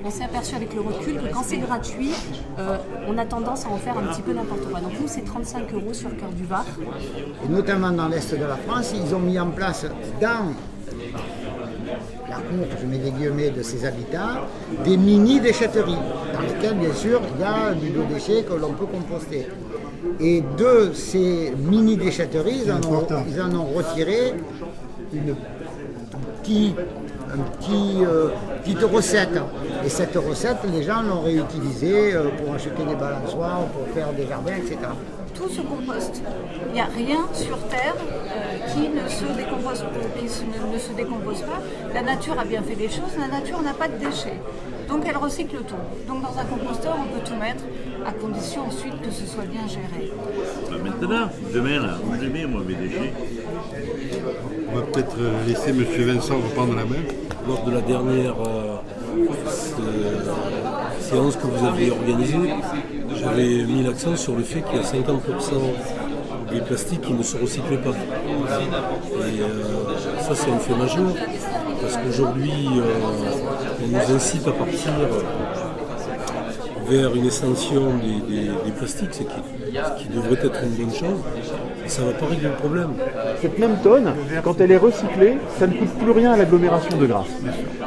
on s'est aperçu avec le recul que quand c'est gratuit, on a tendance à en faire un petit peu n'importe quoi. Donc nous, c'est 35 € sur Cœur du Var. Et notamment dans l'Est de la France, ils ont mis en place dans la cour, je mets des guillemets, de ses habitants, des mini-déchetteries, dans lesquelles, bien sûr, il y a du biodéchet que l'on peut composter. Et de ces mini-déchetteries, ils en ont retiré une petite recette. Et cette recette, les gens l'ont réutilisée pour acheter des balançoires, pour faire des jardins, etc. Tout se composte. Il n'y a rien sur Terre qui ne se décompose pas. La nature a bien fait des choses, la nature n'a pas de déchets. Donc elle recycle tout. Donc dans un composteur, on peut tout mettre, à condition ensuite que ce soit bien géré. Maintenant, demain, là, vous aimez, moi, mes déchets. On va peut-être laisser M. Vincent reprendre la main. Lors de la dernière séance que vous avez organisée, j'avais mis l'accent sur le fait qu'il y a 50% des plastiques qui ne se recyclent pas. Et ça, c'est un fait majeur, parce qu'aujourd'hui, on nous incite à partir vers une extension des plastiques, ce qui devrait être une bonne chose, et ça ne va pas régler le problème. Cette même tonne, quand elle est recyclée, ça ne coûte plus rien à l'agglomération de Grasse.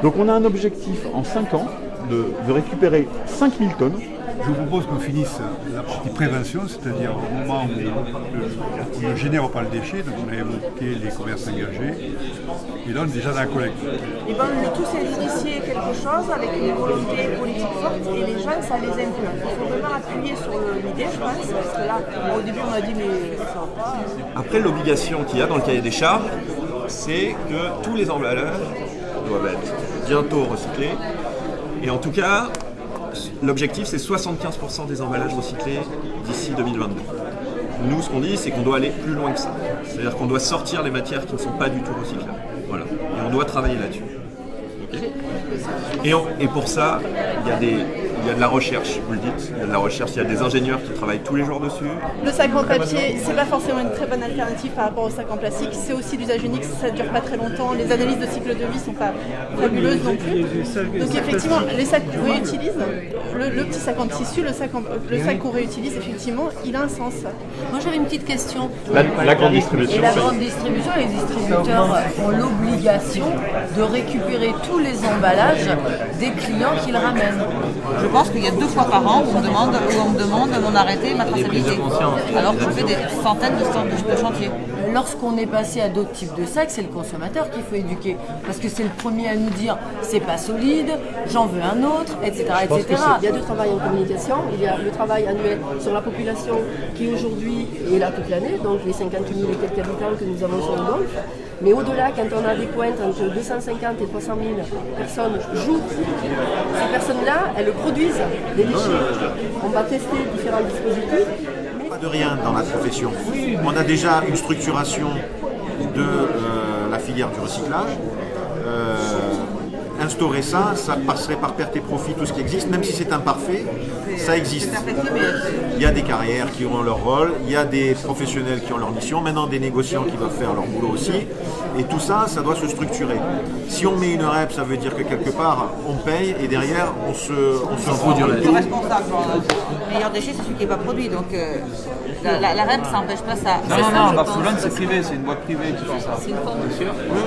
Donc on a un objectif en 5 ans de récupérer 5000 tonnes. Je vous propose qu'on finisse la partie prévention, c'est-à-dire au moment où on ne génère pas le déchet, donc on a évoqué les commerces engagés, et là on est déjà dans la collecte. Et ben, on est tous initiés quelque chose avec une volonté politique forte et les gens ça les implique. Il faut vraiment appuyer sur l'idée, je pense, parce que là, au début on a dit mais ça va pas. Après, l'obligation qu'il y a dans le cahier des charges, c'est que tous les emballages doivent être bientôt recyclés. Et en tout cas, l'objectif, c'est 75% des emballages recyclés d'ici 2022. Nous, ce qu'on dit, c'est qu'on doit aller plus loin que ça. C'est-à-dire qu'on doit sortir les matières qui ne sont pas du tout recyclables. Voilà. Et on doit travailler là-dessus. Okay. Et pour ça, il y a de la recherche, vous le dites. Il y a de la recherche, il y a des ingénieurs qui travaillent tous les jours dessus. Le sac en papier, c'est pas forcément une très bonne alternative par rapport au sac en plastique. C'est aussi d'usage unique, ça ne dure pas très longtemps. Les analyses de cycle de vie sont pas fabuleuses non plus. Donc effectivement, les sacs qu'on réutilise, le petit sac en tissu, le sac qu'on réutilise, effectivement, il a un sens. Moi j'avais une petite question. La grande distribution. Et la grande distribution, les distributeurs ont l'obligation de récupérer tous les emballages des clients qu'ils ramènent. Je pense qu'il y a 2 fois par an où on me demande mon arrêté, ma traçabilité. Alors que je fais des centaines de chantiers. Lorsqu'on est passé à d'autres types de sacs, c'est le consommateur qu'il faut éduquer. Parce que c'est le premier à nous dire c'est pas solide, j'en veux un autre, etc. etc. Il y a 2 travail en communication. Il y a le travail annuel sur la population qui aujourd'hui est là toute l'année, donc les 50 000 et quelques habitants que nous avons sur le Golfe. Mais au-delà, quand on a des pointes entre 250 et 300 000 personnes jouent, ces personnes-là, elles produisent des déchets. On va tester différents dispositifs. Pas de rien dans la profession. On a déjà une structuration de la filière du recyclage. Instaurer ça passerait par perte et profit tout ce qui existe, même si c'est imparfait, ça existe. Il y a des carrières qui ont leur rôle, il y a des professionnels qui ont leur mission, maintenant des négociants qui doivent faire leur boulot aussi, et tout ça, ça doit se structurer. Si on met une REP, ça veut dire que quelque part, on paye, et derrière, on se fout du Le responsable, le meilleur déchet, c'est celui qui n'est pas produit, donc la REP, ça n'empêche pas ça. Non, Barcelone, c'est privé, c'est une boîte privée qui fait ça. C'est une forme de...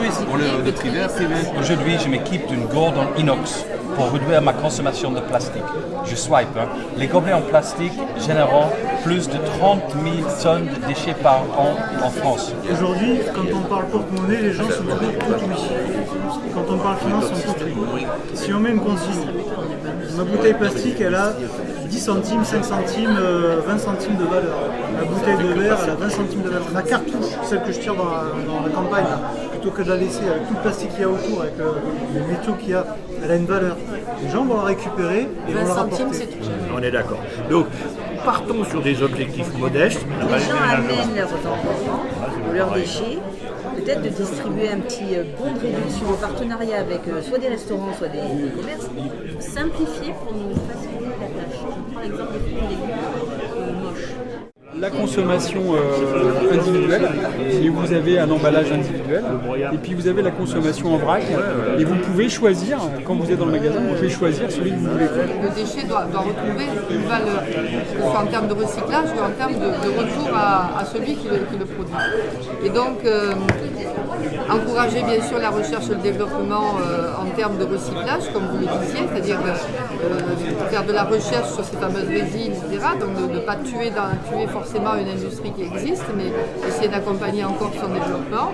Oui, c'est pour le privé à privé. Aujourd'hui, je m'équipe d'une gourde en inox pour réduire ma consommation de plastique. Je swipe. Les gobelets en plastique génèrent plus de 30 000 tonnes de déchets par an en France. Aujourd'hui, quand on parle porte-monnaie, les gens sont tout oui. Quand on parle finance, ils sont tout oui. Si on met une consigne, ma bouteille plastique, elle a 10 centimes, 5 centimes, 20 centimes de valeur. La bouteille de verre, elle a 20 centimes de valeur. Ma cartouche, celle que je tire dans la campagne, là, plutôt que de la laisser avec tout le plastique qu'il y a autour, avec les métaux qu'il y a, elle a une valeur. Les gens vont la récupérer et vont la rapporter. On est d'accord. Donc, partons sur des objectifs modestes. Les gens amènent leurs enfants, leurs déchets, peut-être de distribuer un petit bon de réduction en partenariat avec soit des restaurants, soit des commerces, simplifier pour nous faciliter la tâche. Je prends l'exemple des fruits et légumes moches. la consommation individuelle, et vous avez un emballage individuel, et puis vous avez la consommation en vrac, et vous pouvez choisir, quand vous êtes dans le magasin, vous pouvez choisir celui que vous voulez. Le déchet doit retrouver une valeur, que ce soit en termes de recyclage ou en termes de retour à celui qui le produit. Et donc, encourager bien sûr la recherche et le développement en termes de recyclage, comme vous le disiez, c'est-à-dire faire de la recherche sur ces fameuses résines, etc. Donc de ne pas tuer forcément une industrie qui existe, mais essayer d'accompagner encore son développement.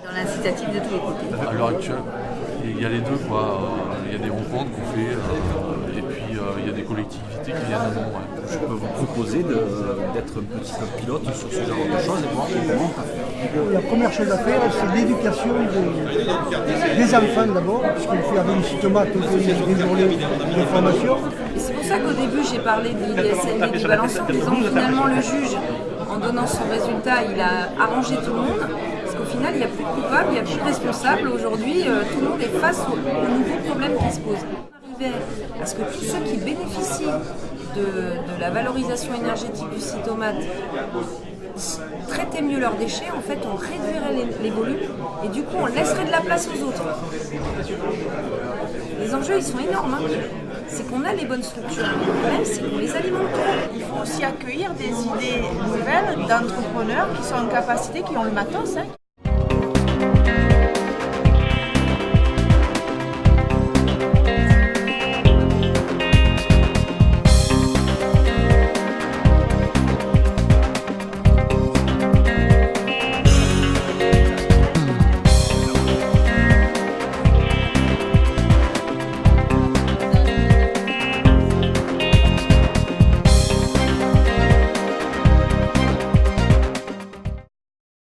Dans l'incitatif de tous les côtés. À l'heure actuelle, il y a les deux, quoi. Il y a des rencontres qu'on fait, et puis il y a des collectivités qui viennent à nous. Ouais. Je peux vous proposer d'être un petit peu pilote sur ce genre de choses et voir comment ça fait. La première chose à faire, c'est l'éducation des enfants d'abord, puisqu'il faut avec une cytomate, des journées de formation. Et c'est pour ça qu'au début j'ai parlé de l'IDSLD du balançon, en disant que finalement le juge, en donnant son résultat, il a arrangé tout le monde. Parce qu'au final, il n'y a plus de coupable, il n'y a plus de responsable. Aujourd'hui, tout le monde est face aux nouveaux problèmes qui se posent. On arrivait à ce que tous ceux qui bénéficient de la valorisation énergétique du cytomate traitaient mieux leurs déchets, en fait, on réduirait les volumes et du coup, on laisserait de la place aux autres. Les enjeux, ils sont énormes. C'est qu'on a les bonnes structures. Le problème, c'est qu'on les alimente. Il faut aussi accueillir des idées nouvelles d'entrepreneurs qui sont en capacité, qui ont le matos,